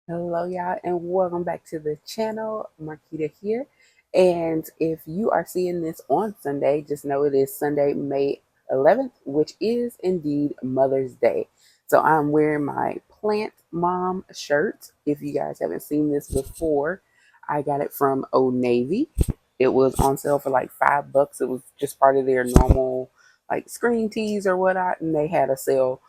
Hello, y'all, and welcome back to the channel. Marquita here. And if you are seeing this on Sunday, just know it is Sunday, May 11th, which is indeed Mother's Day. So I'm wearing my Plant Mom shirt. If you guys haven't seen this before, I got it from Old Navy. It was on sale for like $5. It was just part of their normal like screen tees or whatnot, and they had a sale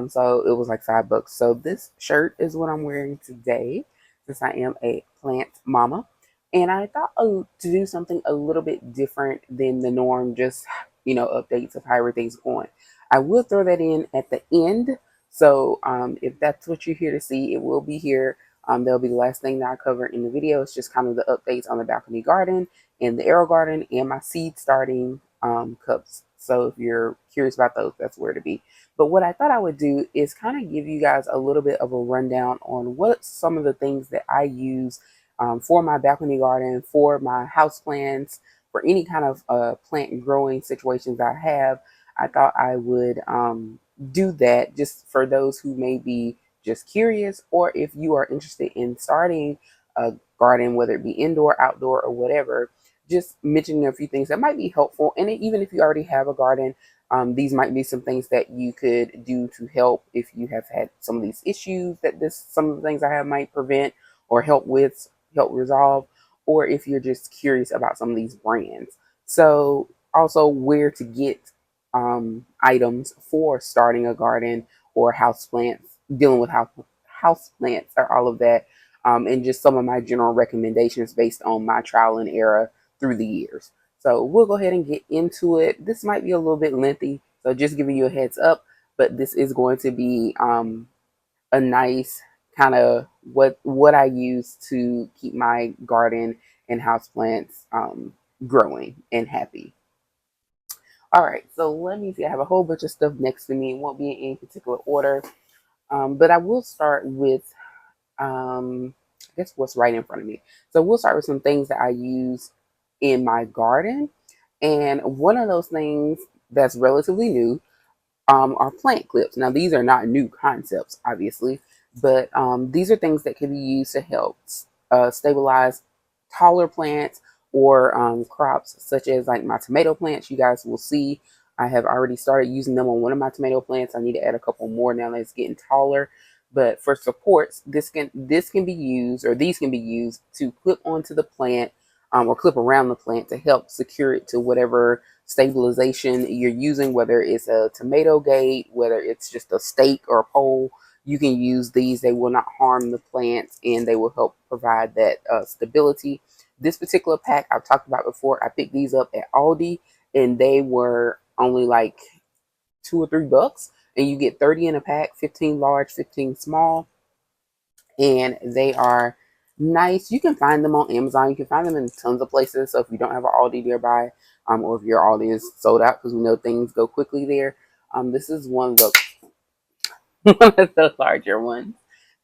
so it was like $5. So this shirt is what I'm wearing today, since I am a plant mama. And I thought to do something a little bit different than the norm, just updates of how everything's going. I will throw that in at the end. So if that's what you're here to see, it will be here. That'll be the last thing that I cover in the video. It's just kind of the updates on the balcony garden and the arrow garden and my seed starting cups. So if you're curious about those, that's where to be. But what I thought I would do is kind of give you guys a little bit of a rundown on what some of the things that I use for my balcony garden, for my house plants, for any kind of plant growing situations I have. I thought I would do that just for those who may be just curious, or if you are interested in starting a garden, whether it be indoor, outdoor, or whatever. Just mentioning a few things that might be helpful. And even if you already have a garden, these might be some things that you could do to help if you have had some of these issues that some of the things I have might prevent or help resolve, or if you're just curious about some of these brands. So also where to get items for starting a garden or house plants, dealing with house plants or all of that, and just some of my general recommendations based on my trial and error through the years. So we'll go ahead and get into it. This might be a little bit lengthy, so just giving you a heads up, but this is going to be a nice kind of what I use to keep my garden and houseplants growing and happy. All right, so let me see. I have a whole bunch of stuff next to me. It won't be in any particular order, but I will start with I guess what's right in front of me. So we'll start with some things that I use in my garden. And one of those things that's relatively new are plant clips. Now, these are not new concepts, obviously, but these are things that can be used to help stabilize taller plants or crops, such as like my tomato plants. You guys will see I have already started using them on one of my tomato plants. I need to add a couple more now that it's getting taller. But for supports, this can be used, or these can be used to clip onto the plant or clip around the plant to help secure it to whatever stabilization you're using, whether it's a tomato gate, whether it's just a stake or a pole. You can use these. They will not harm the plants and they will help provide that stability. This particular pack I've talked about before, I picked these up at Aldi and they were only like $2 or $3, and you get 30 in a pack, 15 large, 15 small, and they are nice. You can find them on Amazon. You can find them in tons of places. So if you don't have an Aldi nearby, or if your Aldi is sold out, because we know things go quickly there, this is one of the one of the larger ones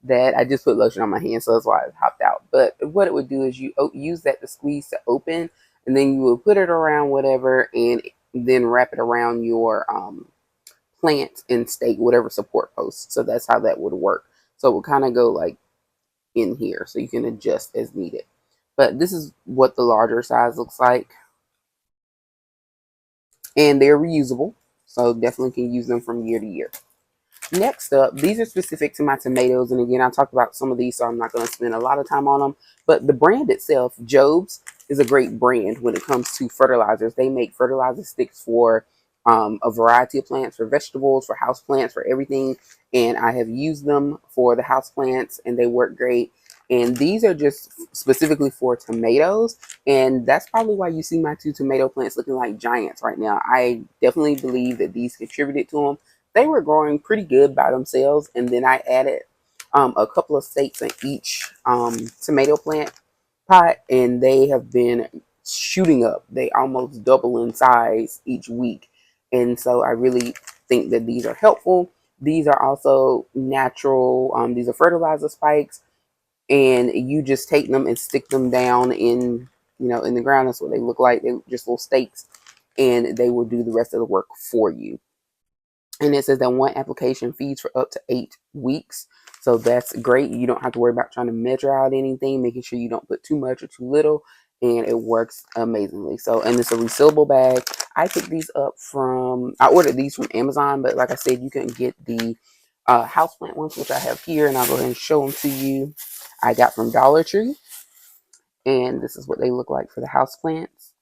that I just put lotion on my hand, so that's why it hopped out. But what it would do is you use that to squeeze to open, and then you will put it around whatever, and then wrap it around your plant and stake whatever support post. So that's how that would work. So it would kind of go like in here, so you can adjust as needed. But this is what the larger size looks like, and they're reusable, so definitely can use them from year to year. Next up, these are specific to my tomatoes, and again, I talked about some of these, so I'm not going to spend a lot of time on them. But the brand itself, Job's, is a great brand when it comes to fertilizers. They make fertilizer sticks for a variety of plants, for vegetables, for house plants, for everything. And I have used them for the house plants, and they work great. And these are just specifically for tomatoes, and that's probably why you see my two tomato plants looking like giants right now. I definitely believe that these contributed to them. They were growing pretty good by themselves, and then I added a couple of stakes in each tomato plant pot, and they have been shooting up. They almost double in size each week, and so I really think that these are helpful. These are also natural. These are fertilizer spikes, and you just take them and stick them down in in the ground. That's what they look like. They're just little stakes, and they will do the rest of the work for you. And it says that one application feeds for up to 8 weeks. So that's great. You don't have to worry about trying to measure out anything, making sure you don't put too much or too little, and it works amazingly. So, and it's a resealable bag. I picked these up I ordered these from Amazon, but like I said, you can get the houseplant ones, which I have here, and I'll go ahead and show them to you. I got from Dollar Tree, and this is what they look like for the houseplants.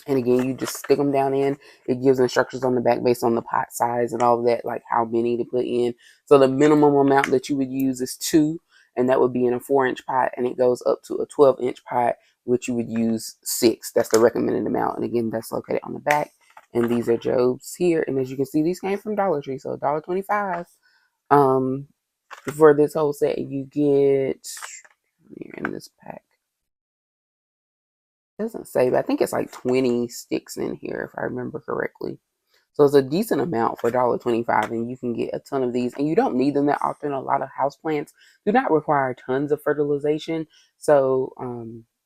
And again, you just stick them down in. It gives instructions on the back based on the pot size and all of that, like how many to put in. So the minimum amount that you would use is 2, and that would be in a 4-inch pot, and it goes up to a 12-inch pot, which you would use 6. That's the recommended amount. And again, that's located on the back. And these are Job's here. And as you can see, these came from Dollar Tree, so $1.25. For this whole set, you get here in this pack. It doesn't say, but I think it's like 20 sticks in here, if I remember correctly. So it's a decent amount for $1.25, and you can get a ton of these. And you don't need them that often. A lot of houseplants do not require tons of fertilization. So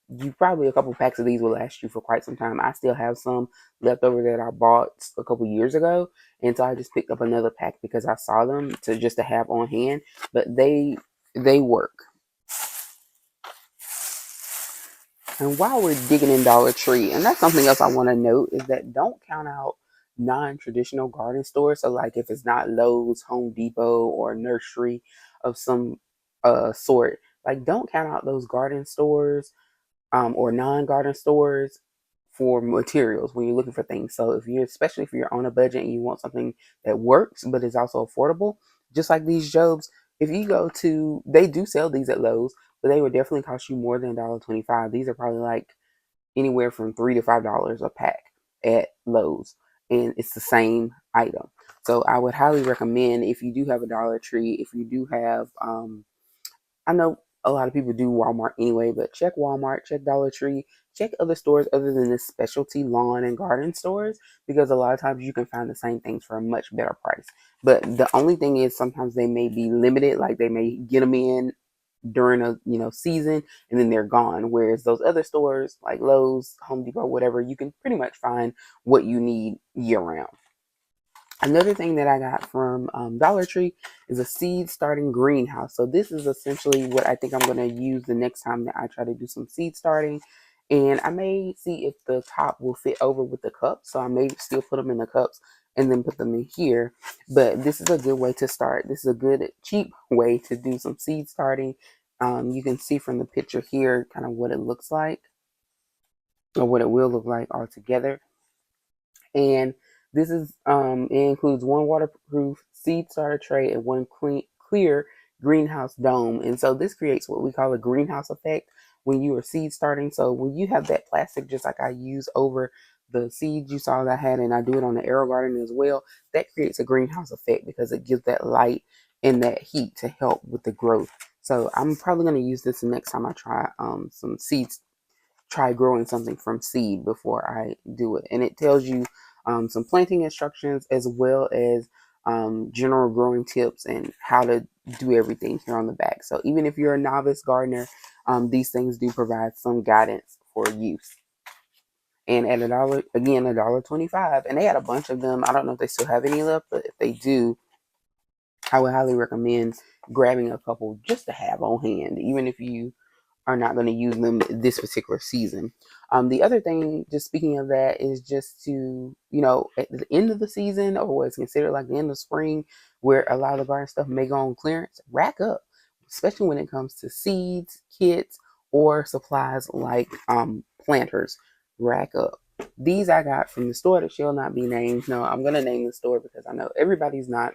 you probably a couple packs of these will last you for quite some time. I still have some left over that I bought a couple years ago. And so I just picked up another pack because I saw them to have on hand. But they work. And while we're digging in Dollar Tree, and that's something else I want to note, is that don't count out non-traditional garden stores. So like if it's not Lowe's, Home Depot, or nursery of some sort, like don't count out those garden stores or non-garden stores for materials when you're looking for things. So especially if you're on a budget and you want something that works but is also affordable, just like these Jobs, if you go to, they do sell these at Lowe's, but they would definitely cost you more than $1.25. These are probably like anywhere from $3 to $5 a pack at Lowe's, and it's the same item. So I would highly recommend, if you do have a Dollar Tree, if you do have I know a lot of people do Walmart anyway, but check Walmart, check Dollar Tree, check other stores other than the specialty lawn and garden stores, because a lot of times you can find the same things for a much better price. But the only thing is sometimes they may be limited, like they may get them in during a season and then they're gone. Whereas those other stores like Lowe's, Home Depot, whatever, you can pretty much find what you need year round. Another thing that I got from Dollar Tree is a seed starting greenhouse. So this is essentially what I think I'm going to use the next time that I try to do some seed starting. And I may see if the top will fit over with the cups. So I may still put them in the cups and then put them in here. But this is a good way to start. This is a good, cheap way to do some seed starting. You can see from the picture here kind of what it looks like, or what it will look like altogether. And this is it includes one waterproof seed starter tray and one clear greenhouse dome. And so this creates what we call a greenhouse effect when you are seed starting. So when you have that plastic, just like I use over the seeds you saw that I had, and I do it on the Aero Garden as well, that creates a greenhouse effect because it gives that light and that heat to help with the growth. So I'm probably going to use this the next time I try some seeds, try growing something from seed before I do it. And it tells you some planting instructions as well as general growing tips and how to do everything here on the back. So even if you're a novice gardener, these things do provide some guidance for use. And at $1, again, $1.25, and they had a bunch of them. I don't know if they still have any left, but if they do, I would highly recommend grabbing a couple just to have on hand, even if you are not going to use them this particular season. The other thing, just speaking of that, is just to, at the end of the season, or what's considered like the end of spring, where a lot of the garden stuff may go on clearance, rack up, especially when it comes to seeds, kits, or supplies like planters. Rack up. These I got from the store that shall not be named. No, I'm going to name the store because I know everybody's not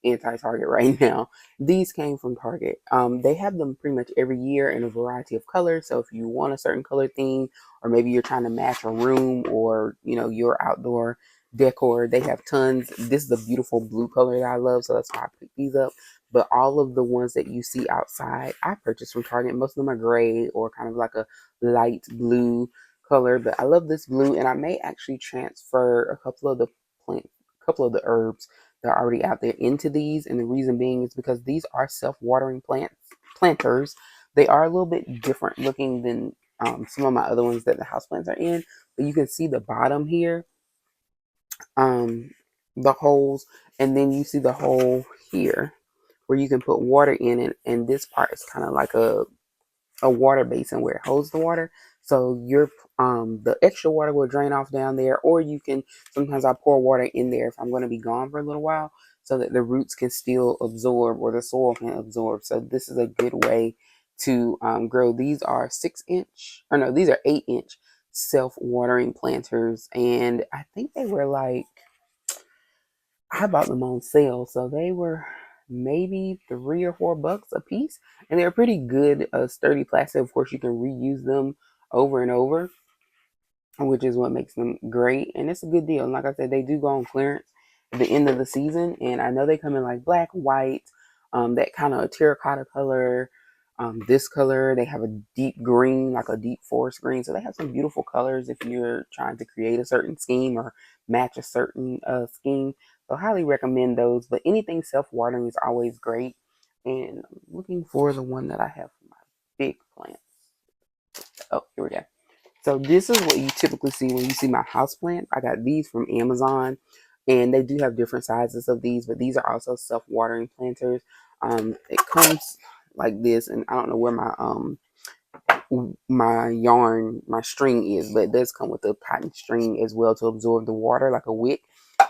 anti-Target right now. These came from Target. They have them pretty much every year in a variety of colors. So if you want a certain color theme, or maybe you're trying to match a room, or your outdoor decor, they have tons. This is a beautiful blue color that I love, so that's why I picked these up. But all of the ones that you see outside, I purchased from Target. Most of them are gray or kind of like a light blue color, but I love this blue, and I may actually transfer a couple of the herbs that are already out there into these. And the reason being is because these are self-watering planters. They are a little bit different looking than some of my other ones that the houseplants are in, but you can see the bottom here, the holes, and then you see the hole here where you can put water in it, and this part is kind of like a water basin where it holds the water. So your the extra water will drain off down there, or you can sometimes I pour water in there if I'm going to be gone for a little while so that the roots can still absorb or the soil can absorb. So this is a good way to grow. These are 6 inch, or no, these are 8 inch self-watering planters, and I think they were like, I bought them on sale, so they were maybe $3 or $4 a piece, and they're pretty good, sturdy plastic. Of course, you can reuse them over and over, which is what makes them great. And it's a good deal. And like I said, they do go on clearance at the end of the season. And I know they come in like black, white, that kind of terracotta color, this color. They have a deep green, like a deep forest green. So they have some beautiful colors if you're trying to create a certain scheme or match a certain scheme. So highly recommend those. But anything self-watering is always great. And I'm looking for the one that I have for my big plants. Oh, here we go. So this is what you typically see when you see my house plant. I got these from Amazon, and they do have different sizes of these, but these are also self-watering planters. It comes like this, and I don't know where my yarn, my string is, but it does come with a cotton string as well to absorb the water like a wick.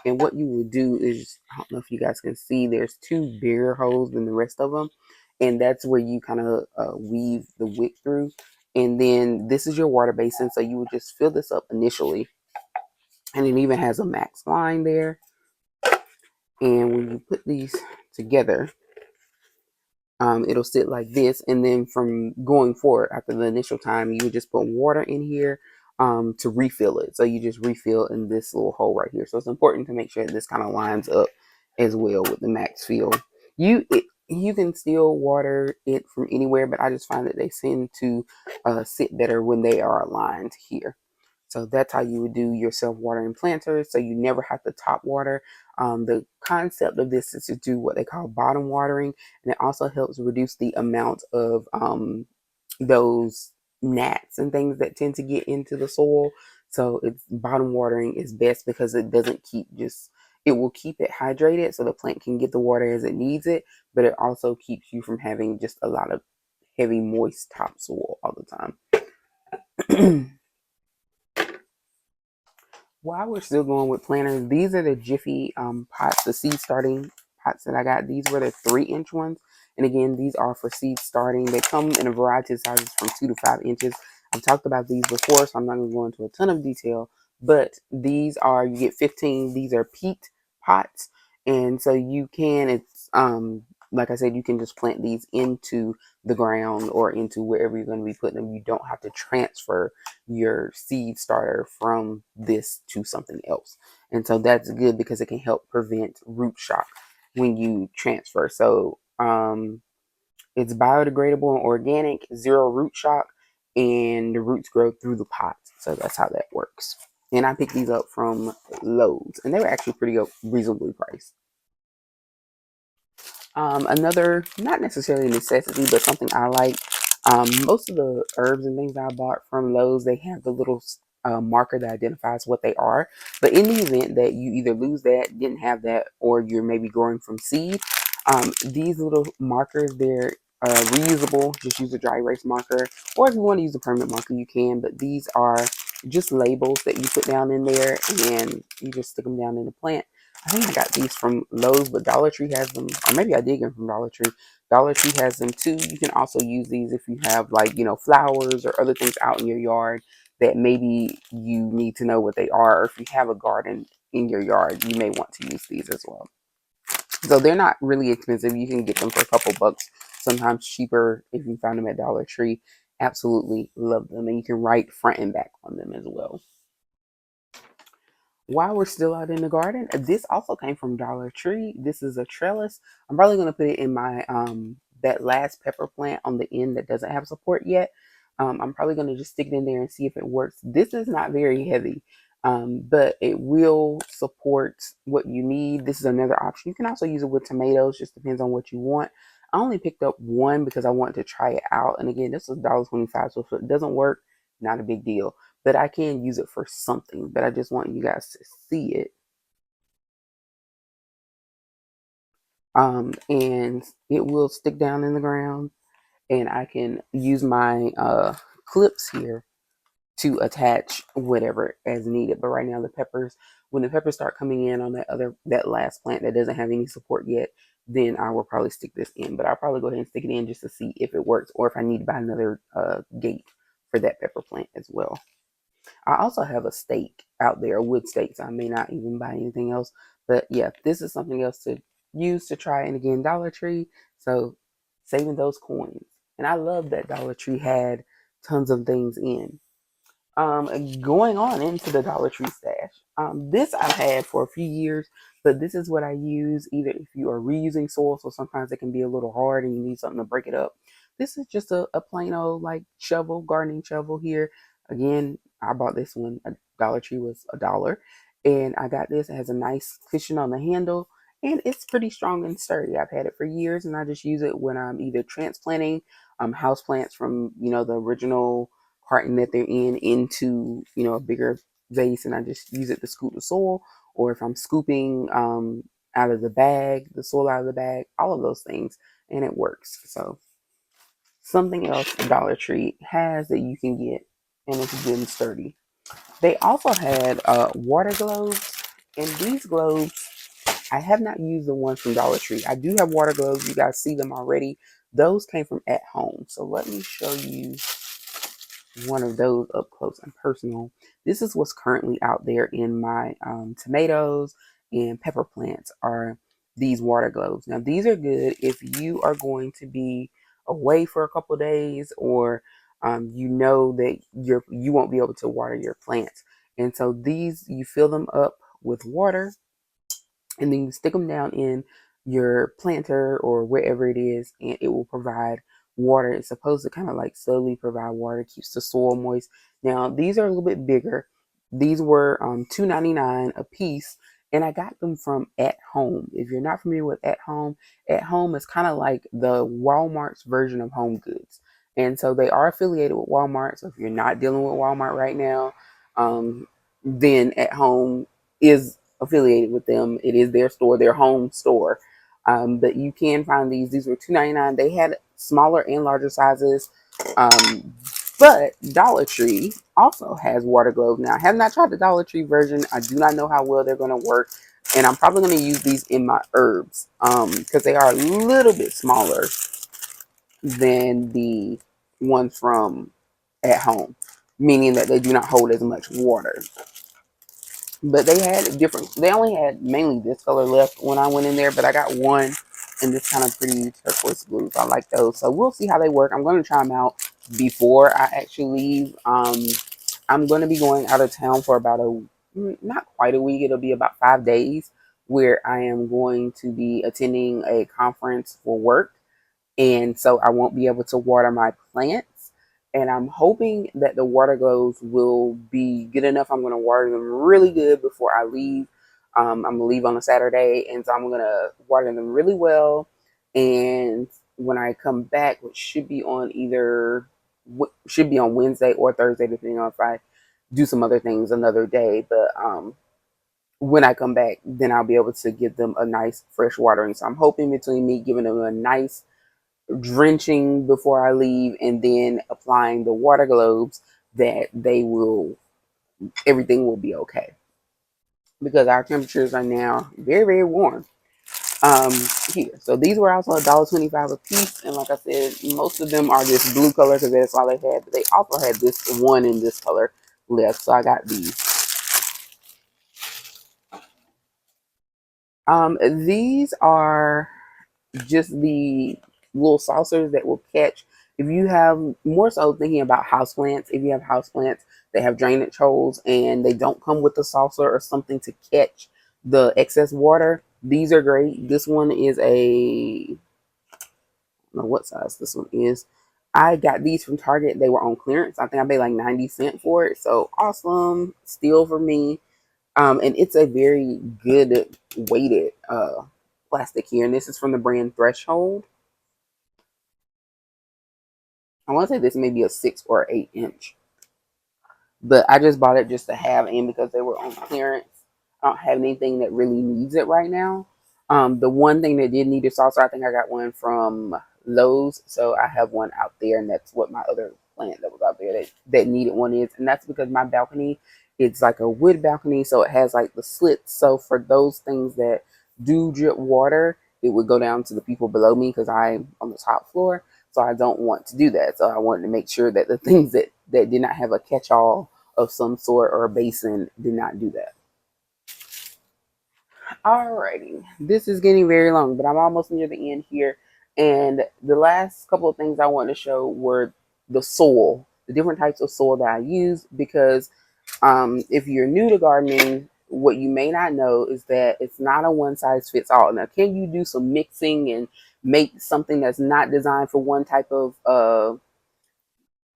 And what you would do is, I don't know if you guys can see, there's two bigger holes than the rest of them, and that's where you kind of weave the wick through. And then this is your water basin, so you would just fill this up initially, and it even has a max line there. And when you put these together, it'll sit like this, and then from going forward after the initial time, you would just put water in here to refill it. So you just refill in this little hole right here. So it's important to make sure that this kind of lines up as well with the max fill. You can still water it from anywhere, but I just find that they seem to sit better when they are aligned here. So that's how you would do your self-watering planters. So you never have to top water. The concept of this is to do what they call bottom watering, and it also helps reduce the amount of those gnats and things that tend to get into the soil. So it's bottom watering is best because it doesn't keep just, it will keep it hydrated so the plant can get the water as it needs it, but it also keeps you from having just a lot of heavy moist topsoil all the time. While we're still going with planters, these are the Jiffy pots, the seed starting pots that I got. These were the 3 inch ones. And again, these are for seed starting. They come in a variety of sizes from 2 to 5 inches. I've talked about these before, so I'm not going to go into a ton of detail. But these are, you get 15. These are peat pots. And so you can, it's like I said, you can just plant these into the ground or into wherever you're going to be putting them. You don't have to transfer your seed starter from this to something else. And so that's good because it can help prevent root shock when you transfer. So it's biodegradable and organic, zero root shock, and the roots grow through the pots. So that's how that works. And I picked these up from Lowe's, and they were actually pretty reasonably priced. Another, not necessarily a necessity, but something I like. Most of the herbs and things I bought from Lowe's, they have the little marker that identifies what they are. But in the event that you either lose that, didn't have that, or you're maybe growing from seed, these little markers, they're reusable. Just use a dry erase marker, or if you want to use a permanent marker, you can. But these are just labels that you put down in there, and you just stick them down in the plant. I think I got these from Lowe's, but Dollar Tree has them, or maybe I did get them from Dollar Tree. Dollar Tree has them too. You can also use these if you have, like, flowers or other things out in your yard that maybe you need to know what they are, or if you have a garden in your yard, you may want to use these as well. So they're not really expensive. You can get them for a couple bucks, sometimes cheaper if you find them at Dollar Tree. Absolutely love them, and you can write front and back on them as well. While we're still out in the garden, this also came from Dollar Tree. This is a trellis. I'm probably going to put it in my that last pepper plant on the end that doesn't have support yet. I'm probably going to just stick it in there and see if it works. This is not very heavy, but it will support what you need. This is another option. You can also use it with tomatoes, just depends on what you want. I only picked up one because I wanted to try it out, and again, this was $1.25, so if it doesn't work, not a big deal, but I can use it for something. But I just want you guys to see it. and it will stick down in the ground, and I can use my clips here to attach whatever as needed. But right now the peppers, when the peppers start coming in on that last plant that doesn't have any support yet, then I will probably stick this in. But I'll probably go ahead and stick it in just to see if it works, or if I need to buy another gate for that pepper plant as well. I also have a stake out there, a wood stake, so I may not even buy anything else. But yeah, this is something else to use to try. And again, Dollar Tree, so saving those coins. And I love that Dollar Tree had tons of things in. Going on into the Dollar Tree stash. This I've had for a few years, but this is what I use either if you are reusing soil, so sometimes it can be a little hard and you need something to break it up. This is just a plain old like shovel, gardening shovel here. Again, I bought this one. A Dollar Tree was $1, and I got this. It has a nice cushion on the handle, and it's pretty strong and sturdy. I've had it for years, and I just use it when I'm either transplanting house plants from the original carton that they're in into a bigger vase, and I just use it to scoop the soil, or if I'm scooping out of the bag, the soil out of the bag, all of those things, and it works. So something else Dollar Tree has that you can get, and it's good and sturdy. They also had water globes, and these globes, I have not used the ones from Dollar Tree. I do have water globes. You guys see them already. Those came from At Home. So let me show you one of those up close and personal. This is what's currently out there in my tomatoes and pepper plants are these water globes. Now these are good if you are going to be away for a couple of days, or you know that you won't be able to water your plants. And so these, you fill them up with water, and then you stick them down in your planter or wherever it is, and it will provide water. It's supposed to kind of like slowly provide water, keeps the soil moist. Now these are a little bit bigger. These were $2.99 a piece, and I got them from At Home. If you're not familiar with At Home is kind of like the Walmart's version of Home Goods, and so they are affiliated with Walmart. So if you're not dealing with Walmart right now, then At Home is affiliated with them. It is their store, their home store. But you can find these. These were $2.99. They had smaller and larger sizes. But Dollar Tree also has water globes. Now, I have not tried the Dollar Tree version. I do not know how well they're going to work. And I'm probably going to use these in my herbs because they are a little bit smaller than the ones from At Home, meaning that they do not hold as much water. But they had different, they only had mainly this color left when I went in there, but I got one in this kind of pretty turquoise blue. So I like those. So we'll see how they work. I'm going to try them out before I actually leave. I'm going to be going out of town for about not quite a week. It'll be about 5 days, where I am going to be attending a conference for work, and so I won't be able to water my plants. And I'm hoping that the water globes will be good enough. I'm going to water them really good before I leave. I'm going to leave on a Saturday, and so I'm going to water them really well. And when I come back, which should be on Wednesday or Thursday, depending on if I do some other things another day. But when I come back, then I'll be able to give them a nice fresh watering. So I'm hoping between me giving them a nice drenching before I leave, and then applying the water globes, that everything will be okay, because our temperatures are now very, very warm um here. So these were also $1.25 a piece, and like I said, most of them are this blue color because that's all they had, but they also had this one in this color left, so I got these. These are just the little saucers that will catch. If you have, more so thinking about houseplants, if you have houseplants that have drainage holes and they don't come with a saucer or something to catch the excess water, these are great. This one is I don't know what size this one is. I got these from Target. They were on clearance. I think I paid like 90 cents for it. So awesome steal for me. And it's a very good weighted plastic here. And this is from the brand Threshold. I want to say this may be a 6 or 8 inch, but I just bought it just to have in because they were on clearance. I don't have anything that really needs it right now. The one thing that did need a saucer, I think I got one from Lowe's, so I have one out there, and that's what my other plant that was out there that needed one is, and that's because my balcony, it's like a wood balcony, so it has like the slits. So for those things that do drip water, it would go down to the people below me because I'm on the top floor. So I don't want to do that. So I wanted to make sure that the things that did not have a catch-all of some sort or a basin did not do that. Alrighty, this is getting very long, but I'm almost near the end here. And the last couple of things I wanted to show were the soil, the different types of soil that I use. Because if you're new to gardening, what you may not know is that it's not a one size fits all. Now, can you do some mixing and make something that's not designed for one type of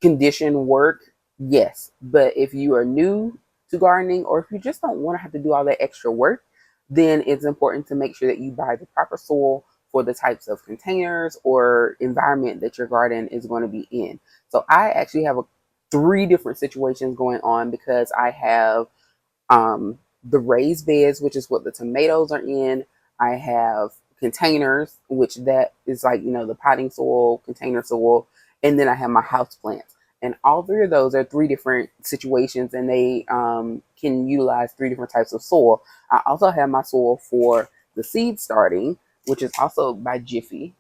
condition work? Yes. But if you are new to gardening, or if you just don't want to have to do all that extra work, then it's important to make sure that you buy the proper soil for the types of containers or environment that your garden is going to be in. So I actually have three different situations going on because I have the raised beds, which is what the tomatoes are in. I have containers, which that is like, the potting soil, container soil. And then I have my house plants. And all three of those are three different situations, and they can utilize three different types of soil. I also have my soil for the seed starting, which is also by Jiffy.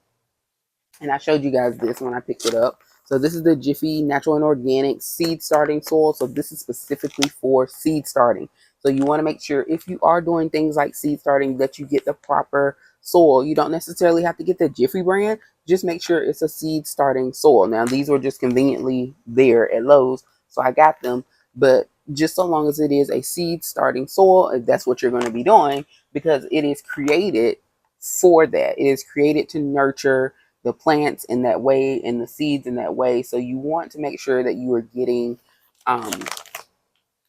And I showed you guys this when I picked it up. So this is the Jiffy Natural and Organic Seed Starting Soil. So this is specifically for seed starting. So you want to make sure if you are doing things like seed starting that you get the proper soil. You don't necessarily have to get the Jiffy brand. Just make sure it's a seed starting soil. Now these were just conveniently there at Lowe's, so I got them. But just so long as it is a seed starting soil, if that's what you're going to be doing, because it is created for that. It is created to nurture the plants in that way and the seeds in that way. So you want to make sure that you are getting um,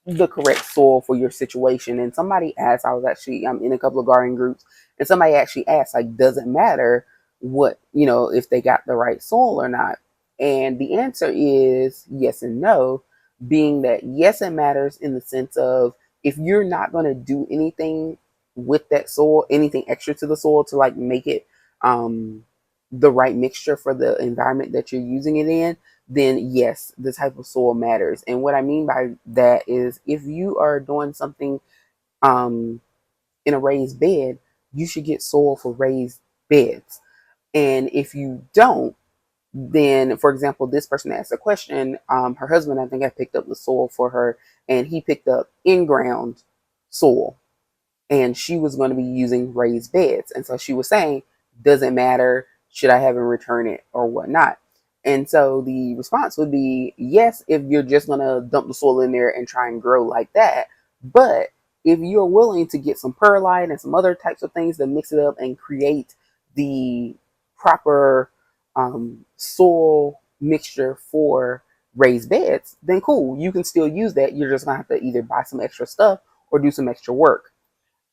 the correct soil for your situation. And somebody asked, I'm in a couple of gardening groups, and somebody actually asked, like, does it matter what, if they got the right soil or not? And the answer is yes and no, being that yes, it matters in the sense of if you're not going to do anything with that soil, anything extra to the soil to like make it the right mixture for the environment that you're using it in, then yes, the type of soil matters. And what I mean by that is if you are doing something um, in a raised bed, you should get soil for raised beds. And if you don't, then, for example, this person asked a question. Her husband, I think, I picked up the soil for her, and he picked up in-ground soil, and she was going to be using raised beds. And so she was saying, does it matter? Should I have him return it or whatnot? And so the response would be yes, if you're just going to dump the soil in there and try and grow like that. But if you're willing to get some perlite and some other types of things to mix it up and create the proper soil mixture for raised beds, then cool, you can still use that. You're just going to have to either buy some extra stuff or do some extra work.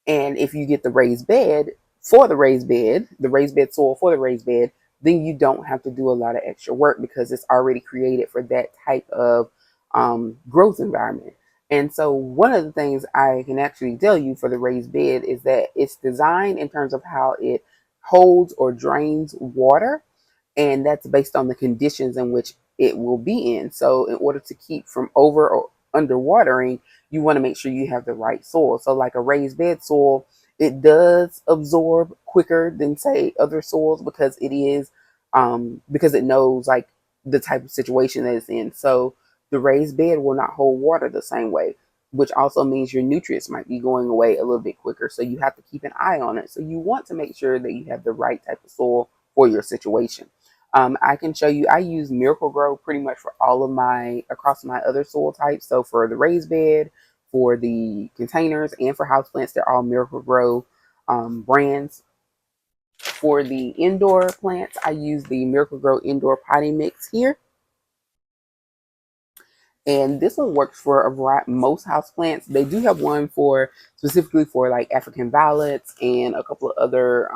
And if you get the raised bed for the raised bed soil for the raised bed, then you don't have to do a lot of extra work because it's already created for that type of growth environment. And so one of the things I can actually tell you for the raised bed is that it's designed in terms of how it holds or drains water, and that's based on the conditions in which it will be in. So in order to keep from over or under watering, you want to make sure you have the right soil. So like a raised bed soil, it does absorb quicker than say other soils because because it knows like the type of situation that it's in. So the raised bed will not hold water the same way, which also means your nutrients might be going away a little bit quicker. So you have to keep an eye on it. So you want to make sure that you have the right type of soil for your situation. I can show you, I use Miracle Grow pretty much for all of across my other soil types. So for the raised bed, for the containers, and for houseplants, they're all Miracle Grow brands. For the indoor plants, I use the Miracle Grow Indoor Potting Mix here. And this one works for a variety, most houseplants. They do have one for specifically for like African violets and a couple of other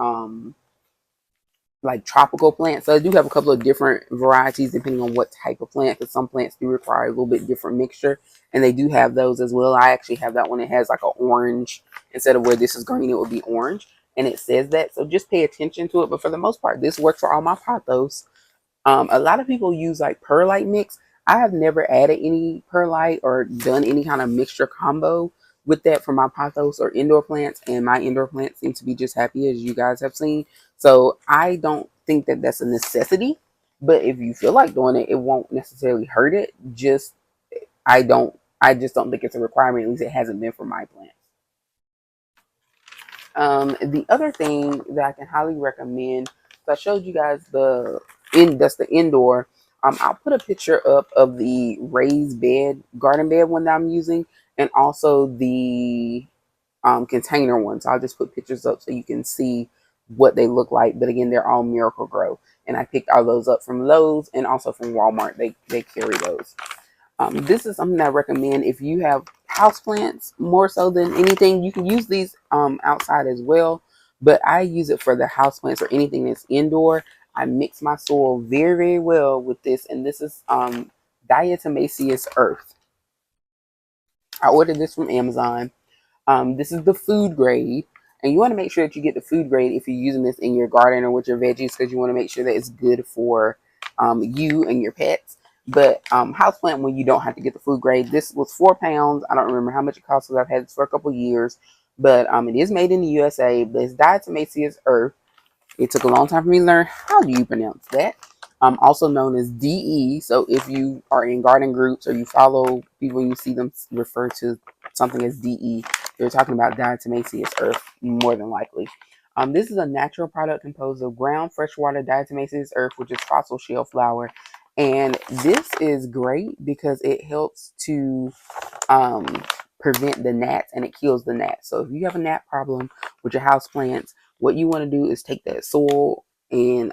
like tropical plants. So I do have a couple of different varieties depending on what type of plant, because some plants do require a little bit different mixture, and they do have those as well. I actually have that one. It has like an orange instead of where this is green, it would be orange. and it says that. So just pay attention to it. But for the most part, this works for all my pothos. A lot of people use like perlite mix. I have never added any perlite or done any kind of mixture combo with that for my pothos or indoor plants, and my indoor plants seem to be just happy, as you guys have seen. So I don't think that that's a necessity, but if you feel like doing it, it won't necessarily hurt it. Just I just don't think it's a requirement. At least it hasn't been for my plants. The other thing that I can highly recommend, so I showed you guys that's the indoor. I'll put a picture up of the raised bed, garden bed one that I'm using, and also the container one. So I'll just put pictures up so you can see what they look like. But again, they're all Miracle Grow, and I picked all those up from Lowe's and also from Walmart. They carry those. This is something I recommend if you have houseplants more so than anything. You can use these outside as well, but I use it for the houseplants or anything that's indoor. I mix my soil very, very well with this, and this is diatomaceous earth. I ordered this from Amazon. This is the food grade, and you want to make sure that you get the food grade if you're using this in your garden or with your veggies, because you want to make sure that it's good for you and your pets. But houseplant, when you don't have to get the food grade, this was £4. I don't remember how much it cost because I've had this for a couple of years, but it is made in the USA. But it's diatomaceous earth. It took a long time for me to learn how do you pronounce that. Also known as DE. So if you are in garden groups or you follow people and you see them refer to something as DE, they're talking about diatomaceous earth more than likely. This is a natural product composed of ground freshwater diatomaceous earth, which is fossil shell flour. And this is great because it helps to um, prevent the gnats and it kills the gnats. So if you have a gnat problem with your house plants, what you want to do is take that soil and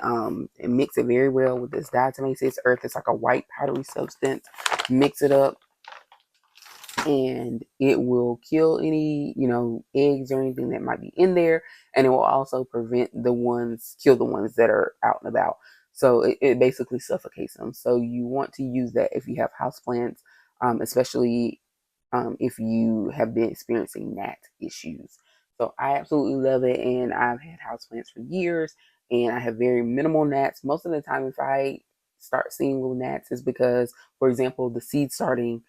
mix it very well with this diatomaceous earth. It's like a white powdery substance. Mix it up and it will kill any, eggs or anything that might be in there, and it will also kill the ones that are out and about. So it basically suffocates them. So you want to use that if you have house plants, especially if you have been experiencing gnat issues. So I absolutely love it, and I've had houseplants for years, and I have very minimal gnats. Most of the time, if I start seeing little gnats, is because, for example, the seed starting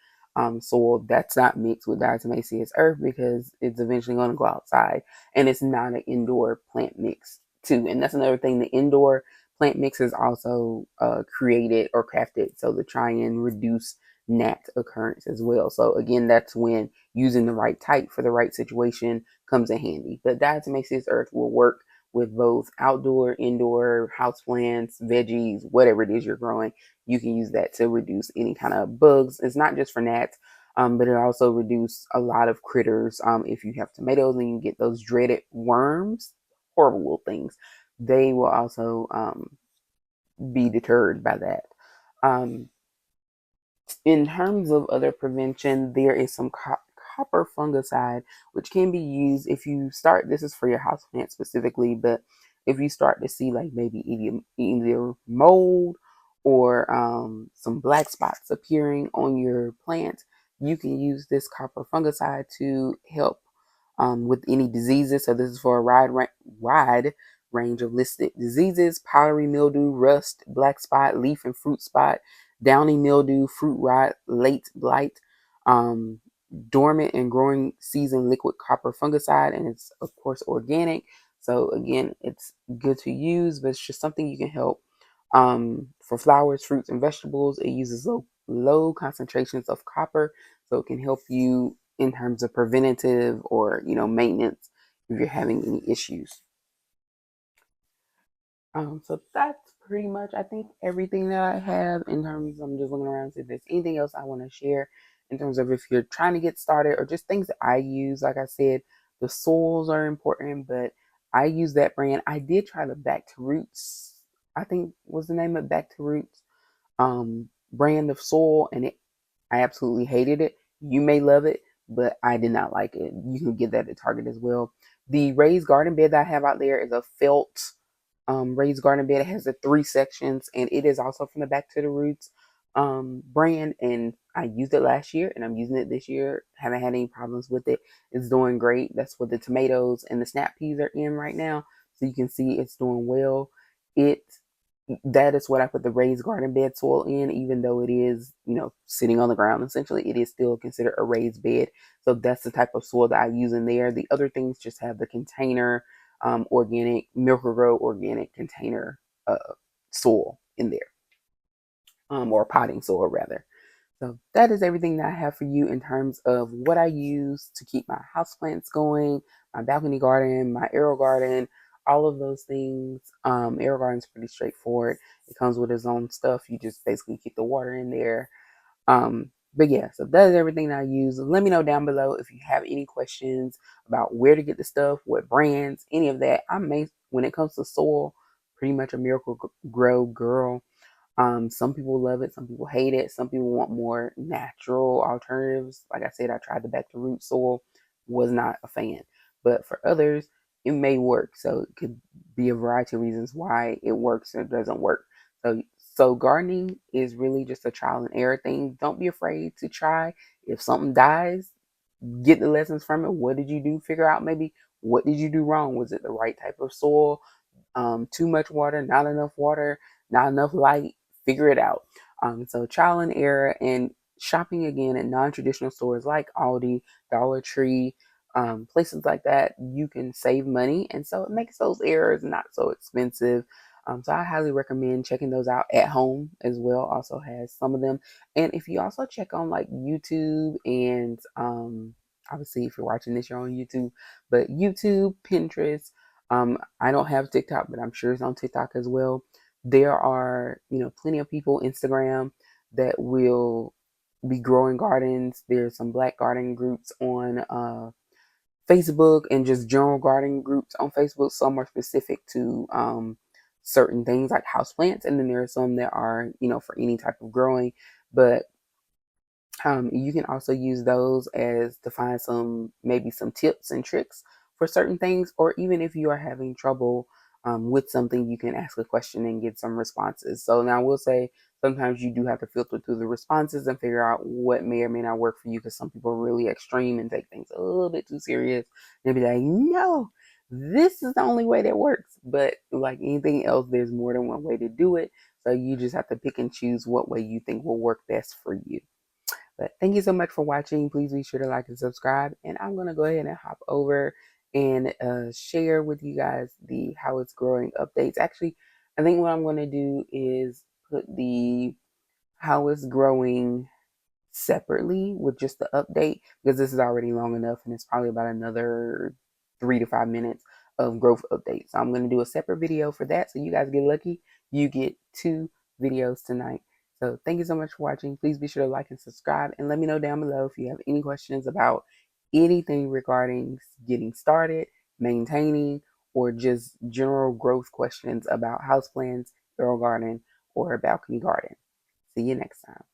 soil that's not mixed with diatomaceous earth, because it's eventually going to go outside, and it's not an indoor plant mix too. And that's another thing. The indoor plant mix is also created or crafted so to try and reduce gnat occurrence as well. So again, that's when using the right type for the right situation comes in handy. But diatomaceous earth will work with both outdoor, indoor, house plants, veggies, whatever it is you're growing. You can use that to reduce any kind of bugs. It's not just for gnats, but it also reduces a lot of critters. If you have tomatoes and you get those dreaded worms, horrible little things, they will also be deterred by that. Um, in terms of other prevention, there is some copper fungicide, which can be used if you start. This is for your houseplant specifically, but if you start to see like maybe either mold or some black spots appearing on your plant, you can use this copper fungicide to help with any diseases. So this is for a wide range of listed diseases: powdery mildew, rust, black spot, leaf and fruit spot, downy mildew, fruit rot, late blight, um, dormant and growing season liquid copper fungicide, and it's of course organic. So again, it's good to use, but it's just something you can help. For flowers, fruits, and vegetables, it uses low concentrations of copper, so it can help you in terms of preventative or maintenance if you're having any issues. So that's pretty much, I think, everything that I have in terms of, I'm just looking around to see if there's anything else I want to share in terms of if you're trying to get started or just things that I use. Like I said, the soils are important, but I use that brand. I did try the Back to Roots, I think was the name of Back to Roots brand of soil, and I absolutely hated it. You may love it, but I did not like it. You can get that at Target as well. The raised garden bed that I have out there is a felt raised garden bed. It has the 3 sections, and it is also from the Back to the Roots brand, and I used it last year and I'm using it this year. Haven't had any problems with it. It's doing great. That's what the tomatoes and the snap peas are in right now. So you can see it's doing well. It That is what I put the raised garden bed soil in, even though it is, sitting on the ground essentially, it is still considered a raised bed. So that's the type of soil that I use in there. The other things just have the container, organic, Miracle-Gro organic container uh, soil in there, or potting soil rather. So that is everything that I have for you in terms of what I use to keep my houseplants going, my balcony garden, my aero garden, all of those things. Aero garden's pretty straightforward. It comes with its own stuff. You just basically keep the water in there. But yeah, so that is everything that I use. Let me know down below if you have any questions about where to get the stuff, what brands, any of that. When it comes to soil, pretty much a Miracle-Gro girl. Some people love it, some people hate it, some people want more natural alternatives. Like I said, I tried the back to root soil, was not a fan. But for others, it may work. So it could be a variety of reasons why it works or doesn't work. So gardening is really just a trial and error thing. Don't be afraid to try. If something dies, get the lessons from it. What did you do? Figure out maybe what did you do wrong? Was it the right type of soil? Too much water, not enough light, figure it out. So trial and error, and shopping again at non-traditional stores like Aldi, Dollar Tree, places like that, you can save money. And so it makes those errors not so expensive. So I highly recommend checking those out at home as well. Also has some of them. And if you also check on like YouTube and, obviously if you're watching this, you're on YouTube, but YouTube, Pinterest, I don't have TikTok, but I'm sure it's on TikTok as well. There are, plenty of people, Instagram, that will be growing gardens. There's some black garden groups on Facebook, and just general garden groups on Facebook. Some are specific to certain things like houseplants, and then there are some that are, for any type of growing. But you can also use those as to find maybe some tips and tricks for certain things, or even if you are having trouble with something, you can ask a question and get some responses. So now I will say sometimes you do have to filter through the responses and figure out what may or may not work for you, because some people are really extreme and take things a little bit too serious and be like, no, this is the only way that works. But like anything else, there's more than one way to do it. So you just have to pick and choose what way you think will work best for you. But thank you so much for watching. Please be sure to like and subscribe. And I'm going to go ahead and hop over and share with you guys the how it's growing updates. Actually, I think what I'm going to do is put the how it's growing separately with just the update, because this is already long enough and it's probably about another 3 to 5 minutes of growth updates. So I'm going to do a separate video for that. So you guys get lucky. You get 2 videos tonight. So thank you so much for watching. Please be sure to like and subscribe, and let me know down below if you have any questions about anything regarding getting started, maintaining, or just general growth questions about houseplants, aero garden, or a balcony garden. See you next time.